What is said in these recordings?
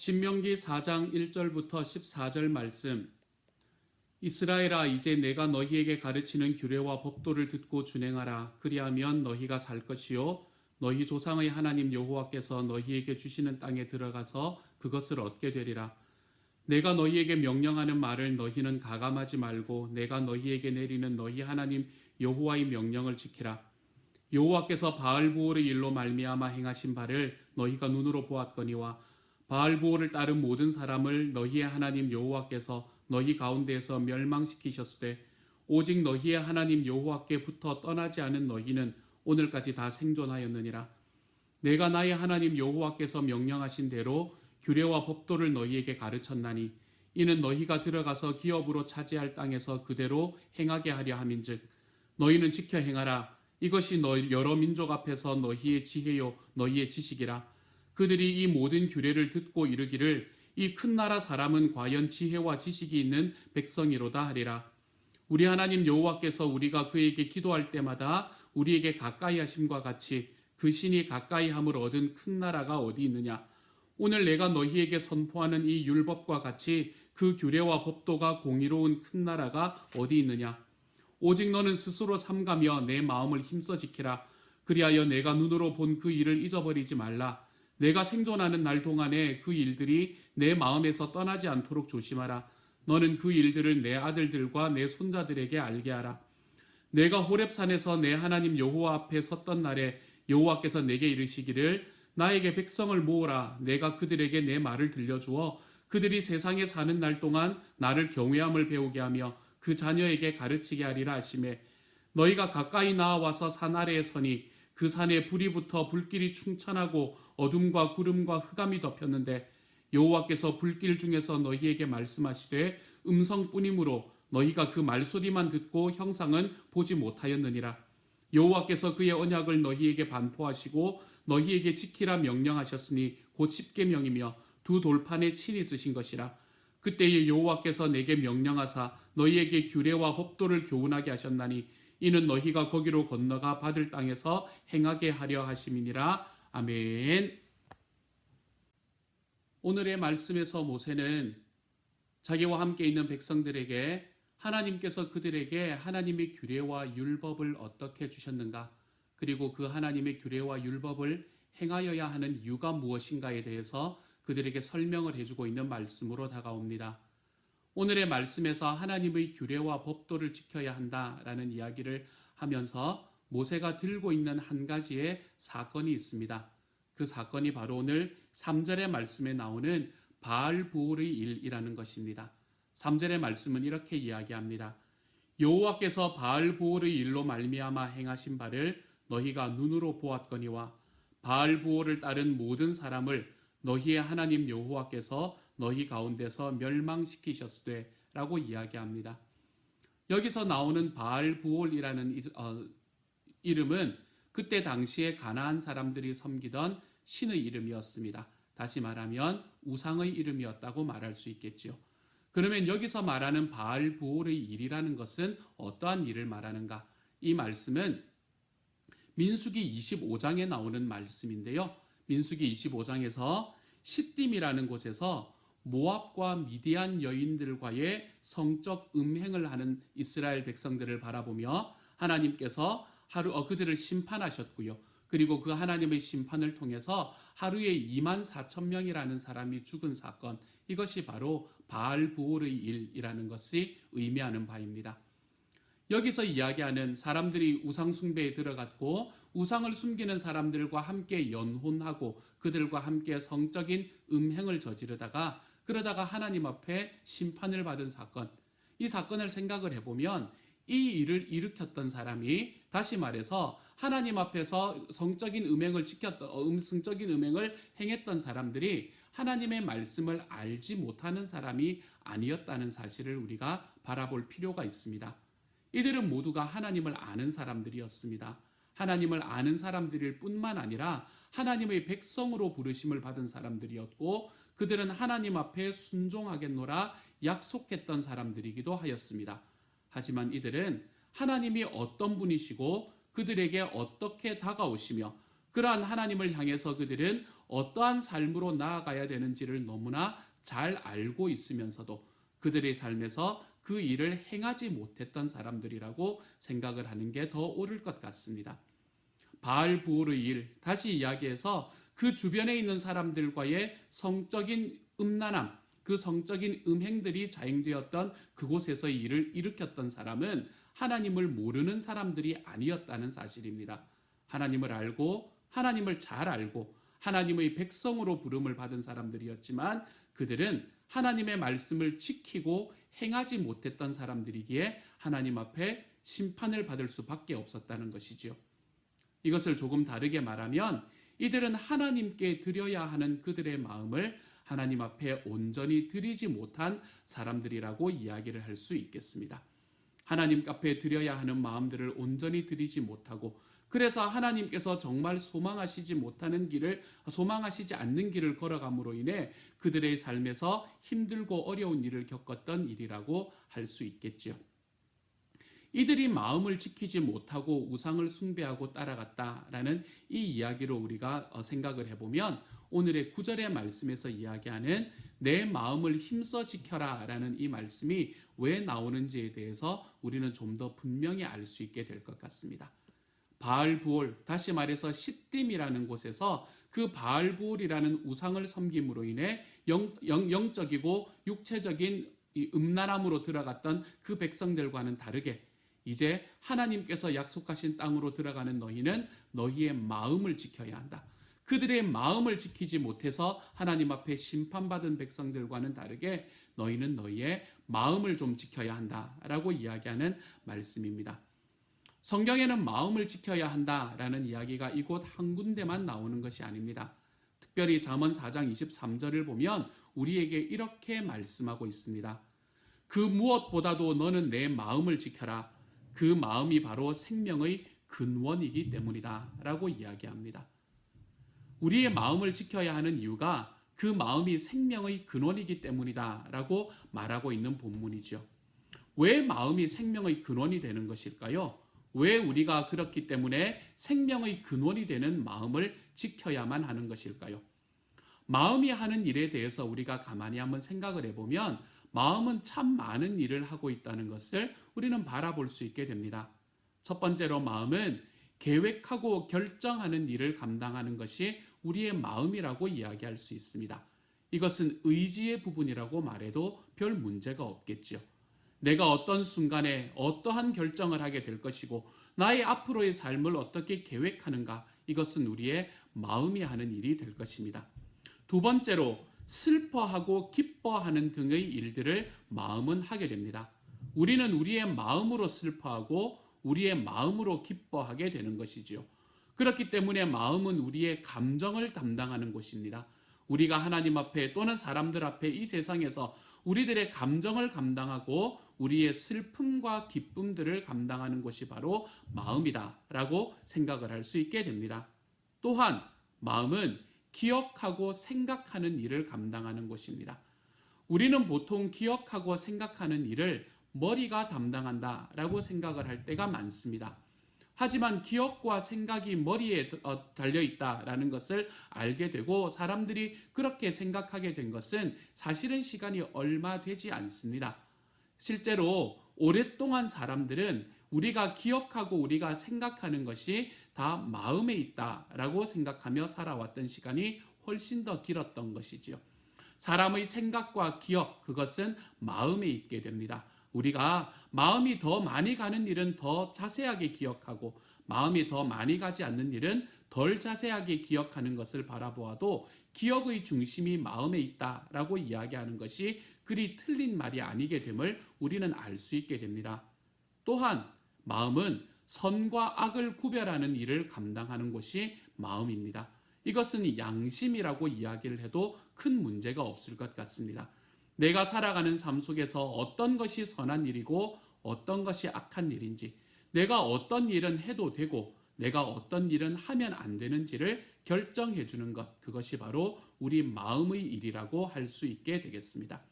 신명기 4장 1절부터 14절 말씀. 이스라엘아, 이제 내가 너희에게 가르치는 규례와 법도를 듣고 준행하라. 그리하면 너희가 살 것이요 너희 조상의 하나님 여호와께서 너희에게 주시는 땅에 들어가서 그것을 얻게 되리라. 내가 너희에게 명령하는 말을 너희는 가감하지 말고 내가 너희에게 내리는 너희 하나님 여호와의 명령을 지키라. 여호와께서 바알부올의 일로 말미암아 행하신 바를 너희가 눈으로 보았거니와 바알부올을 따른 모든 사람을 너희의 하나님 여호와께서 너희 가운데에서 멸망시키셨으되 오직 너희의 하나님 여호와께 붙어 떠나지 않은 너희는 오늘까지 다 생존하였느니라. 내가 나의 하나님 여호와께서 명령하신 대로 규례와 법도를 너희에게 가르쳤나니 이는 너희가 들어가서 기업으로 차지할 땅에서 그대로 행하게 하려 함인즉 너희는 지켜 행하라. 이것이 여러 민족 앞에서 너희의 지혜요 너희의 지식이라. 그들이 이 모든 규례를 듣고 이르기를 이 큰 나라 사람은 과연 지혜와 지식이 있는 백성이로다 하리라. 우리 하나님 여호와께서 우리가 그에게 기도할 때마다 우리에게 가까이 하심과 같이 그 신이 가까이 함을 얻은 큰 나라가 어디 있느냐. 오늘 내가 너희에게 선포하는 이 율법과 같이 그 규례와 법도가 공의로운 큰 나라가 어디 있느냐. 오직 너는 스스로 삼가며 내 마음을 힘써 지키라. 그리하여 내가 눈으로 본 그 일을 잊어버리지 말라. 내가 생존하는 날 동안에 그 일들이 내 마음에서 떠나지 않도록 조심하라. 너는 그 일들을 내 아들들과 내 손자들에게 알게 하라. 내가 호렙산에서 내 하나님 여호와 앞에 섰던 날에 여호와께서 내게 이르시기를 나에게 백성을 모으라. 내가 그들에게 내 말을 들려주어 그들이 세상에 사는 날 동안 나를 경외함을 배우게 하며 그 자녀에게 가르치게 하리라 하시매 너희가 가까이 나와서 산 아래에 서니 그 산에 불이 붙어 불길이 충천하고 어둠과 구름과 흑암이 덮였는데 여호와께서 불길 중에서 너희에게 말씀하시되 음성뿐이므로 너희가 그 말소리만 듣고 형상은 보지 못하였느니라. 여호와께서 그의 언약을 너희에게 반포하시고 너희에게 지키라 명령하셨으니 곧 십계명이며 두 돌판에 친히 쓰신 것이라. 그때에 여호와께서 내게 명령하사 너희에게 규례와 법도를 교훈하게 하셨나니 이는 너희가 거기로 건너가 받을 땅에서 행하게 하려 하심이니라. 아멘. 오늘의 말씀에서 모세는 자기와 함께 있는 백성들에게 하나님께서 그들에게 하나님의 규례와 율법을 어떻게 주셨는가, 그리고 그 하나님의 규례와 율법을 행하여야 하는 이유가 무엇인가에 대해서 그들에게 설명을 해주고 있는 말씀으로 다가옵니다. 오늘의 말씀에서 하나님의 규례와 법도를 지켜야 한다라는 이야기를 하면서 모세가 들고 있는 한 가지의 사건이 있습니다. 그 사건이 바로 오늘 3절의 말씀에 나오는 바알부올의 일이라는 것입니다. 3절의 말씀은 이렇게 이야기합니다. 여호와께서 바알부올의 일로 말미암아 행하신 바를 너희가 눈으로 보았거니와 바알부올을 따른 모든 사람을 너희의 하나님 여호와께서 너희 가운데서 멸망시키셨으되 라고 이야기합니다. 여기서 나오는 바알부올이라는 이름은 그때 당시에 가나안 사람들이 섬기던 신의 이름이었습니다. 다시 말하면 우상의 이름이었다고 말할 수 있겠죠. 그러면 여기서 말하는 바알부올의 일이라는 것은 어떠한 일을 말하는가? 이 말씀은 민수기 25장에 나오는 말씀인데요. 민수기 25장에서 시딤이라는 곳에서 모압과 미디안 여인들과의 성적 음행을 하는 이스라엘 백성들을 바라보며 하나님께서 그들을 심판하셨고요. 그리고 그 하나님의 심판을 통해서 하루에 24,000명이라는 사람이 죽은 사건, 이것이 바로 바알부올의 일이라는 것이 의미하는 바입니다. 여기서 이야기하는 사람들이 우상 숭배에 들어갔고 우상을 숨기는 사람들과 함께 연혼하고 그들과 함께 성적인 음행을 저지르다가 그러다가 하나님 앞에 심판을 받은 사건, 이 사건을 생각을 해보면 이 일을 일으켰던 사람이, 다시 말해서 하나님 앞에서 성적인 음행을 행했던 사람들이 하나님의 말씀을 알지 못하는 사람이 아니었다는 사실을 우리가 바라볼 필요가 있습니다. 이들은 모두가 하나님을 아는 사람들이었습니다. 하나님을 아는 사람들일 뿐만 아니라 하나님의 백성으로 부르심을 받은 사람들이었고 그들은 하나님 앞에 순종하겠노라 약속했던 사람들이기도 하였습니다. 하지만 이들은 하나님이 어떤 분이시고 그들에게 어떻게 다가오시며 그러한 하나님을 향해서 그들은 어떠한 삶으로 나아가야 되는지를 너무나 잘 알고 있으면서도 그들의 삶에서 그 일을 행하지 못했던 사람들이라고 생각을 하는 게 더 옳을 것 같습니다. 바알부올의 일, 다시 이야기해서 그 주변에 있는 사람들과의 성적인 음란함, 그 성적인 음행들이 자행되었던 그곳에서 일을 일으켰던 사람은 하나님을 모르는 사람들이 아니었다는 사실입니다. 하나님을 알고 하나님을 잘 알고 하나님의 백성으로 부름을 받은 사람들이었지만 그들은 하나님의 말씀을 지키고 행하지 못했던 사람들이기에 하나님 앞에 심판을 받을 수밖에 없었다는 것이지요. 이것을 조금 다르게 말하면 이들은 하나님께 드려야 하는 그들의 마음을 하나님 앞에 온전히 드리지 못한 사람들이라고 이야기를 할 수 있겠습니다. 하나님 앞에 드려야 하는 마음들을 온전히 드리지 못하고 그래서 하나님께서 정말 소망하시지 않는 길을 걸어감으로 인해 그들의 삶에서 힘들고 어려운 일을 겪었던 일이라고 할 수 있겠지요. 이들이 마음을 지키지 못하고 우상을 숭배하고 따라갔다라는 이 이야기로 우리가 생각을 해보면 오늘의 9절의 말씀에서 이야기하는 내 마음을 힘써 지켜라 라는 이 말씀이 왜 나오는지에 대해서 우리는 좀 더 분명히 알 수 있게 될 것 같습니다. 바알부올, 다시 말해서 시딤이라는 곳에서 그 바알부올이라는 우상을 섬김으로 인해 영적이고 육체적인 음란함으로 들어갔던 그 백성들과는 다르게 이제 하나님께서 약속하신 땅으로 들어가는 너희는 너희의 마음을 지켜야 한다. 그들의 마음을 지키지 못해서 하나님 앞에 심판받은 백성들과는 다르게 너희는 너희의 마음을 좀 지켜야 한다라고 이야기하는 말씀입니다. 성경에는 마음을 지켜야 한다라는 이야기가 이곳 한 군데만 나오는 것이 아닙니다. 특별히 잠언 4장 23절을 보면 우리에게 이렇게 말씀하고 있습니다. 그 무엇보다도 너는 내 마음을 지켜라. 그 마음이 바로 생명의 근원이기 때문이다 라고 이야기합니다. 우리의 마음을 지켜야 하는 이유가 그 마음이 생명의 근원이기 때문이다 라고 말하고 있는 본문이죠. 왜 마음이 생명의 근원이 되는 것일까요? 왜 우리가 그렇기 때문에 생명의 근원이 되는 마음을 지켜야만 하는 것일까요? 마음이 하는 일에 대해서 우리가 가만히 한번 생각을 해보면 마음은 참 많은 일을 하고 있다는 것을 우리는 바라볼 수 있게 됩니다. 첫 번째로 마음은 계획하고 결정하는 일을 감당하는 것이 우리의 마음이라고 이야기할 수 있습니다. 이것은 의지의 부분이라고 말해도 별 문제가 없겠죠. 내가 어떤 순간에 어떠한 결정을 하게 될 것이고 나의 앞으로의 삶을 어떻게 계획하는가, 이것은 우리의 마음이 하는 일이 될 것입니다. 두 번째로 슬퍼하고 기뻐하는 등의 일들을 마음은 하게 됩니다. 우리는 우리의 마음으로 슬퍼하고 우리의 마음으로 기뻐하게 되는 것이지요. 그렇기 때문에 마음은 우리의 감정을 담당하는 곳입니다. 우리가 하나님 앞에 또는 사람들 앞에 이 세상에서 우리들의 감정을 감당하고 우리의 슬픔과 기쁨들을 감당하는 곳이 바로 마음이다라고 생각을 할 수 있게 됩니다. 또한 마음은 기억하고 생각하는 일을 감당하는 곳입니다. 우리는 보통 기억하고 생각하는 일을 머리가 담당한다라고 생각을 할 때가 많습니다. 하지만 기억과 생각이 머리에 달려있다라는 것을 알게 되고 사람들이 그렇게 생각하게 된 것은 사실은 시간이 얼마 되지 않습니다. 실제로 오랫동안 사람들은 우리가 기억하고 우리가 생각하는 것이 다 마음에 있다라고 생각하며 살아왔던 시간이 훨씬 더 길었던 것이지요. 사람의 생각과 기억, 그것은 마음에 있게 됩니다. 우리가 마음이 더 많이 가는 일은 더 자세하게 기억하고 마음이 더 많이 가지 않는 일은 덜 자세하게 기억하는 것을 바라보아도 기억의 중심이 마음에 있다라고 이야기하는 것이 그리 틀린 말이 아니게 됨을 우리는 알 수 있게 됩니다. 또한 마음은 선과 악을 구별하는 일을 감당하는 것이 마음입니다. 이것은 양심이라고 이야기를 해도 큰 문제가 없을 것 같습니다. 내가 살아가는 삶 속에서 어떤 것이 선한 일이고 어떤 것이 악한 일인지, 내가 어떤 일은 해도 되고 내가 어떤 일은 하면 안 되는지를 결정해 주는 것, 그것이 바로 우리 마음의 일이라고 할 수 있게 되겠습니다.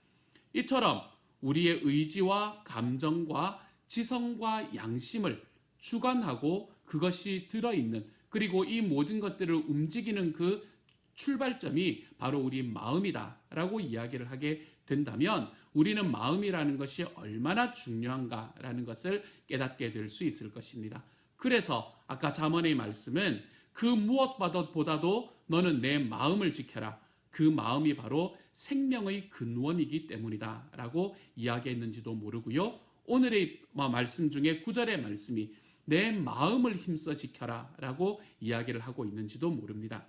이처럼 우리의 의지와 감정과 지성과 양심을 주관하고 그것이 들어있는, 그리고 이 모든 것들을 움직이는 그 출발점이 바로 우리 마음이다라고 이야기를 하게 된다면 우리는 마음이라는 것이 얼마나 중요한가라는 것을 깨닫게 될 수 있을 것입니다. 그래서 아까 잠언의 말씀은 그 무엇보다도 너는 내 마음을 지켜라. 그 마음이 바로 생명의 근원이기 때문이다 라고 이야기했는지도 모르고요. 오늘의 말씀 중에 9절의 말씀이 내 마음을 힘써 지켜라 라고 이야기를 하고 있는지도 모릅니다.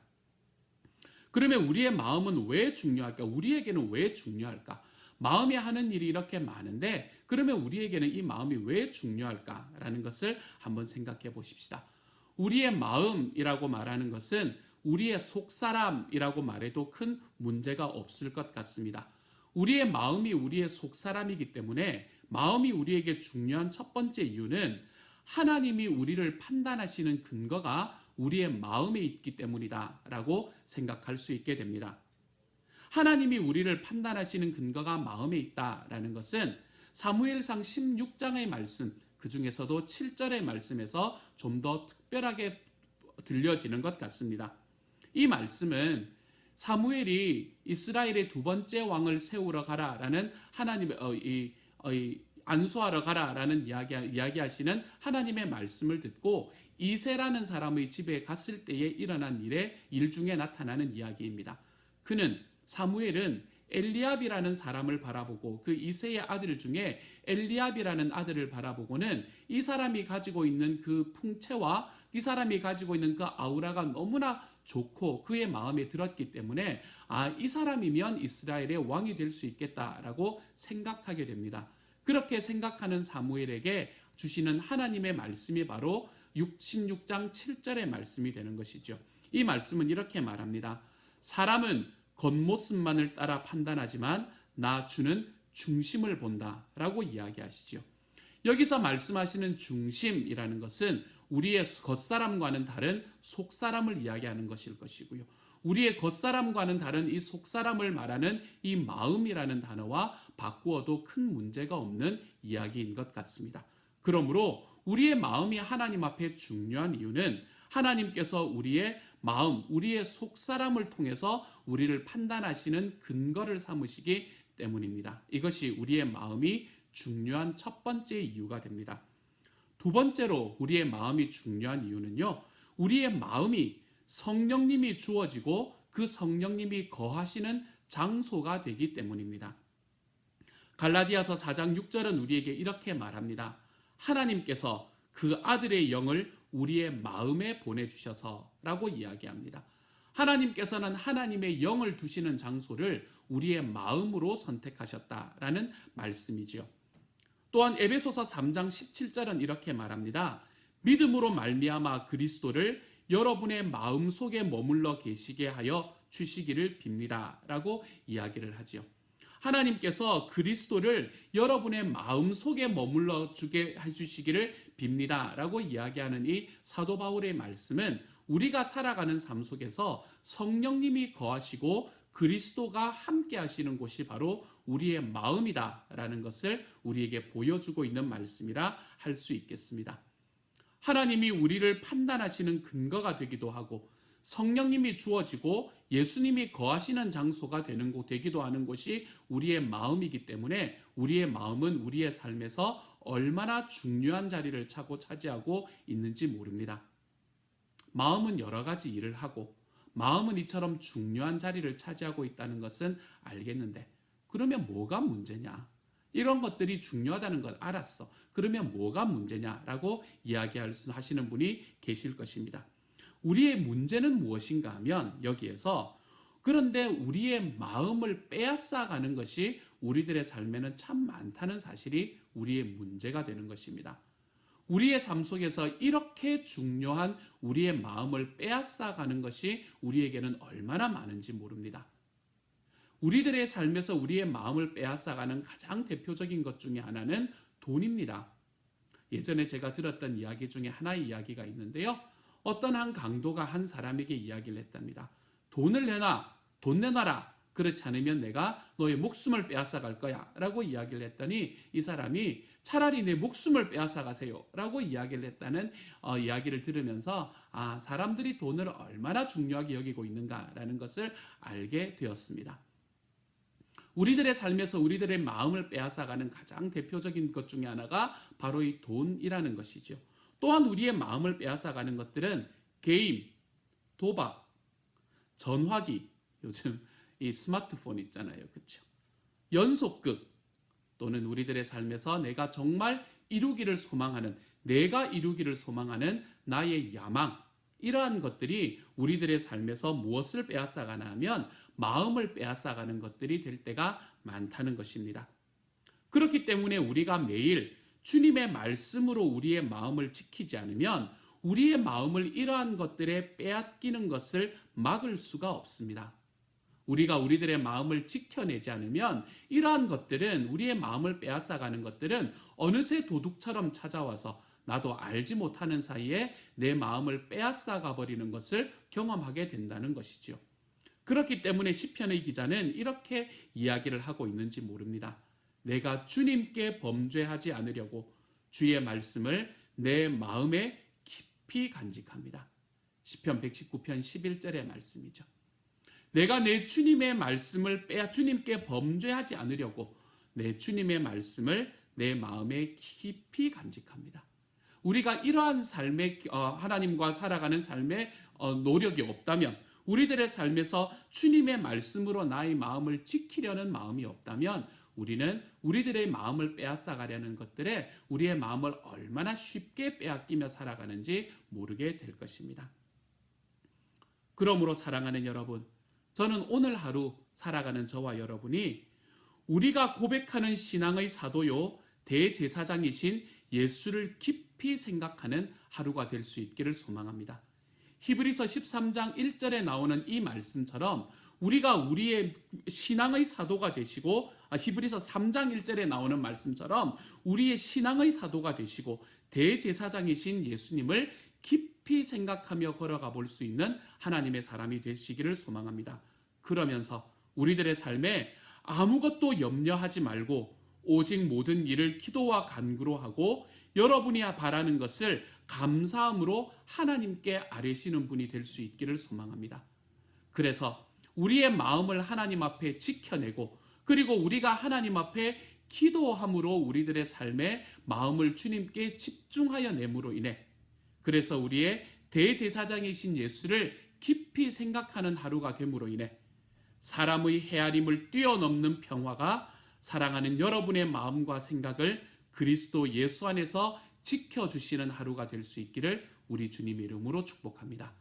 그러면 우리의 마음은 왜 중요할까? 우리에게는 왜 중요할까? 마음이 하는 일이 이렇게 많은데 그러면 우리에게는 이 마음이 왜 중요할까라는 것을 한번 생각해 보십시다. 우리의 마음이라고 말하는 것은 우리의 속사람이라고 말해도 큰 문제가 없을 것 같습니다. 우리의 마음이 우리의 속사람이기 때문에 마음이 우리에게 중요한 첫 번째 이유는 하나님이 우리를 판단하시는 근거가 우리의 마음에 있기 때문이다 라고 생각할 수 있게 됩니다. 하나님이 우리를 판단하시는 근거가 마음에 있다라는 것은 사무엘상 16장의 말씀, 그 중에서도 7절의 말씀에서 좀 더 특별하게 들려지는 것 같습니다. 이 말씀은 사무엘이 이스라엘의 두 번째 왕을 세우러 가라라는 하나님의 안수하러 가라라는 이야기하시는 하나님의 말씀을 듣고 이새라는 사람의 집에 갔을 때에 일어난 일 중에 나타나는 이야기입니다. 그는 사무엘은 엘리압이라는 사람을 바라보고 그 이새의 아들 중에 엘리압이라는 아들을 바라보고는 이 사람이 가지고 있는 그 풍채와 이 사람이 가지고 있는 그 아우라가 너무나 좋고 그의 마음에 들었기 때문에 이 사람이면 이스라엘의 왕이 될 수 있겠다라고 생각하게 됩니다. 그렇게 생각하는 사무엘에게 주시는 하나님의 말씀이 바로 16장 7절의 말씀이 되는 것이죠. 이 말씀은 이렇게 말합니다. 사람은 겉모습만을 따라 판단하지만 나 주는 중심을 본다 라고 이야기하시죠. 여기서 말씀하시는 중심이라는 것은 우리의 겉사람과는 다른 속사람을 이야기하는 것일 것이고요. 우리의 겉사람과는 다른 이 속사람을 말하는 이 마음이라는 단어와 바꾸어도 큰 문제가 없는 이야기인 것 같습니다. 그러므로 우리의 마음이 하나님 앞에 중요한 이유는 하나님께서 우리의 마음, 우리의 속사람을 통해서 우리를 판단하시는 근거를 삼으시기 때문입니다. 이것이 우리의 마음이 중요한 첫 번째 이유가 됩니다. 두 번째로 우리의 마음이 중요한 이유는요, 우리의 마음이 성령님이 주어지고 그 성령님이 거하시는 장소가 되기 때문입니다. 갈라디아서 4장 6절은 우리에게 이렇게 말합니다. 하나님께서 그 아들의 영을 우리의 마음에 보내주셔서 라고 이야기합니다. 하나님께서는 하나님의 영을 두시는 장소를 우리의 마음으로 선택하셨다라는 말씀이지요. 또한 에베소서 3장 17절은 이렇게 말합니다. 믿음으로 말미암아 그리스도를 여러분의 마음속에 머물러 계시게 하여 주시기를 빕니다 라고 이야기를 하지요. 하나님께서 그리스도를 여러분의 마음속에 머물러 주게 해주시기를 빕니다 라고 이야기하는 이 사도 바울의 말씀은 우리가 살아가는 삶 속에서 성령님이 거하시고 그리스도가 함께 하시는 곳이 바로 우리의 마음이다 라는 것을 우리에게 보여주고 있는 말씀이라 할 수 있겠습니다. 하나님이 우리를 판단하시는 근거가 되기도 하고 성령님이 주어지고 예수님이 거하시는 장소가 되기도 하는 곳이 우리의 마음이기 때문에 우리의 마음은 우리의 삶에서 얼마나 중요한 자리를 차지하고 있는지 모릅니다. 마음은 여러 가지 일을 하고 마음은 이처럼 중요한 자리를 차지하고 있다는 것은 알겠는데 그러면 뭐가 문제냐? 이런 것들이 중요하다는 걸 알았어. 그러면 뭐가 문제냐라고 하시는 분이 계실 것입니다. 우리의 문제는 무엇인가 하면 여기에서 그런데 우리의 마음을 빼앗아가는 것이 우리들의 삶에는 참 많다는 사실이 우리의 문제가 되는 것입니다. 우리의 삶 속에서 이렇게 중요한 우리의 마음을 빼앗아가는 것이 우리에게는 얼마나 많은지 모릅니다. 우리들의 삶에서 우리의 마음을 빼앗아가는 가장 대표적인 것 중에 하나는 돈입니다. 예전에 제가 들었던 이야기 중에 하나의 이야기가 있는데요. 어떤 한 강도가 한 사람에게 이야기를 했답니다. 돈 내놔라. 그렇지 않으면 내가 너의 목숨을 빼앗아 갈 거야 라고 이야기를 했더니 이 사람이 차라리 내 목숨을 빼앗아 가세요 라고 이야기를 했다는 이야기를 들으면서 사람들이 돈을 얼마나 중요하게 여기고 있는가라는 것을 알게 되었습니다. 우리들의 삶에서 우리들의 마음을 빼앗아가는 가장 대표적인 것 중에 하나가 바로 이 돈이라는 것이죠. 또한 우리의 마음을 빼앗아가는 것들은 게임, 도박, 전화기, 요즘 이 스마트폰 있잖아요. 그렇죠? 연속극, 또는 우리들의 삶에서 내가 정말 이루기를 소망하는, 내가 이루기를 소망하는 나의 야망, 이러한 것들이 우리들의 삶에서 무엇을 빼앗아가나 하면 마음을 빼앗아가는 것들이 될 때가 많다는 것입니다. 그렇기 때문에 우리가 매일 주님의 말씀으로 우리의 마음을 지키지 않으면 우리의 마음을 이러한 것들에 빼앗기는 것을 막을 수가 없습니다. 우리가 우리들의 마음을 지켜내지 않으면 이러한 것들은, 우리의 마음을 빼앗아가는 것들은 어느새 도둑처럼 찾아와서 나도 알지 못하는 사이에 내 마음을 빼앗아가 버리는 것을 경험하게 된다는 것이죠. 그렇기 때문에 시편의 기자는 이렇게 이야기를 하고 있는지 모릅니다. 내가 주님께 범죄하지 않으려고 주의 말씀을 내 마음에 깊이 간직합니다. 시편 119편 11절의 말씀이죠. 내가 내 주님의 말씀을 주님께 범죄하지 않으려고 내 주님의 말씀을 내 마음에 깊이 간직합니다. 우리가 이러한 삶의 하나님과 살아가는 삶의 노력이 없다면, 우리들의 삶에서 주님의 말씀으로 나의 마음을 지키려는 마음이 없다면 우리는 우리들의 마음을 빼앗아가려는 것들에 우리의 마음을 얼마나 쉽게 빼앗기며 살아가는지 모르게 될 것입니다. 그러므로 사랑하는 여러분, 저는 오늘 하루 살아가는 저와 여러분이 우리가 고백하는 신앙의 사도요 대제사장이신 예수를 깊이 생각하는 하루가 될 수 있기를 소망합니다. 히브리서 13장 1절에 나오는 이 말씀처럼 우리가 우리의 신앙의 사도가 되시고, 히브리서 3장 1절에 나오는 말씀처럼 우리의 신앙의 사도가 되시고 대제사장이신 예수님을 깊이 생각하며 걸어가 볼 수 있는 하나님의 사람이 되시기를 소망합니다. 그러면서 우리들의 삶에 아무것도 염려하지 말고 오직 모든 일을 기도와 간구로 하고 여러분이 바라는 것을 감사함으로 하나님께 아뢰시는 분이 될 수 있기를 소망합니다. 그래서 우리의 마음을 하나님 앞에 지켜내고, 그리고 우리가 하나님 앞에 기도함으로 우리들의 삶에 마음을 주님께 집중하여 내므로 인해, 그래서 우리의 대제사장이신 예수를 깊이 생각하는 하루가 됨으로 인해 사람의 헤아림을 뛰어넘는 평화가 사랑하는 여러분의 마음과 생각을 그리스도 예수 안에서 지켜주시는 하루가 될 수 있기를 우리 주님의 이름으로 축복합니다.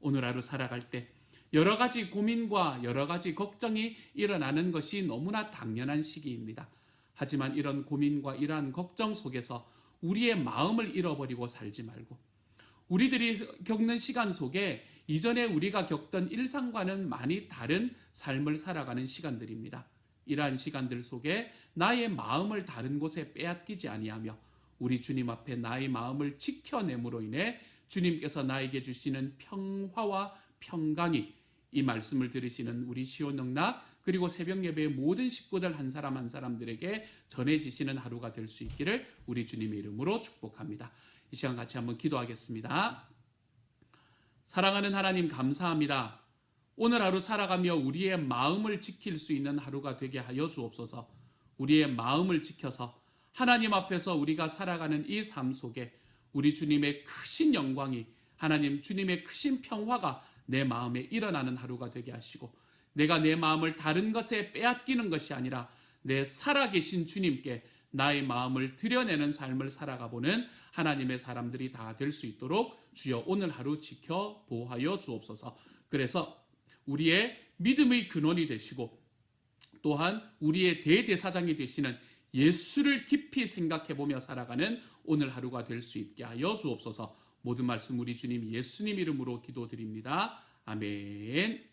오늘 하루 살아갈 때 여러 가지 고민과 여러 가지 걱정이 일어나는 것이 너무나 당연한 시기입니다. 하지만 이런 고민과 이러한 걱정 속에서 우리의 마음을 잃어버리고 살지 말고, 우리들이 겪는 시간 속에 이전에 우리가 겪던 일상과는 많이 다른 삶을 살아가는 시간들입니다. 이러한 시간들 속에 나의 마음을 다른 곳에 빼앗기지 아니하며 우리 주님 앞에 나의 마음을 지켜냄으로 인해 주님께서 나에게 주시는 평화와 평강이 이 말씀을 들으시는 우리 시온영락 그리고 새벽 예배의 모든 식구들 한 사람 한 사람들에게 전해지시는 하루가 될 수 있기를 우리 주님의 이름으로 축복합니다. 이 시간 같이 한번 기도하겠습니다. 사랑하는 하나님, 감사합니다. 오늘 하루 살아가며 우리의 마음을 지킬 수 있는 하루가 되게 하여 주옵소서. 우리의 마음을 지켜서 하나님 앞에서 우리가 살아가는 이 삶 속에 우리 주님의 크신 영광이, 하나님 주님의 크신 평화가 내 마음에 일어나는 하루가 되게 하시고, 내가 내 마음을 다른 것에 빼앗기는 것이 아니라 내 살아계신 주님께 나의 마음을 드려내는 삶을 살아가보는 하나님의 사람들이 다 될 수 있도록 주여 오늘 하루 지켜 보호하여 주옵소서. 그래서 우리의 믿음의 근원이 되시고 또한 우리의 대제사장이 되시는 예수를 깊이 생각해보며 살아가는 오늘 하루가 될 수 있게 하여 주옵소서. 모든 말씀 우리 주님 예수님 이름으로 기도드립니다. 아멘.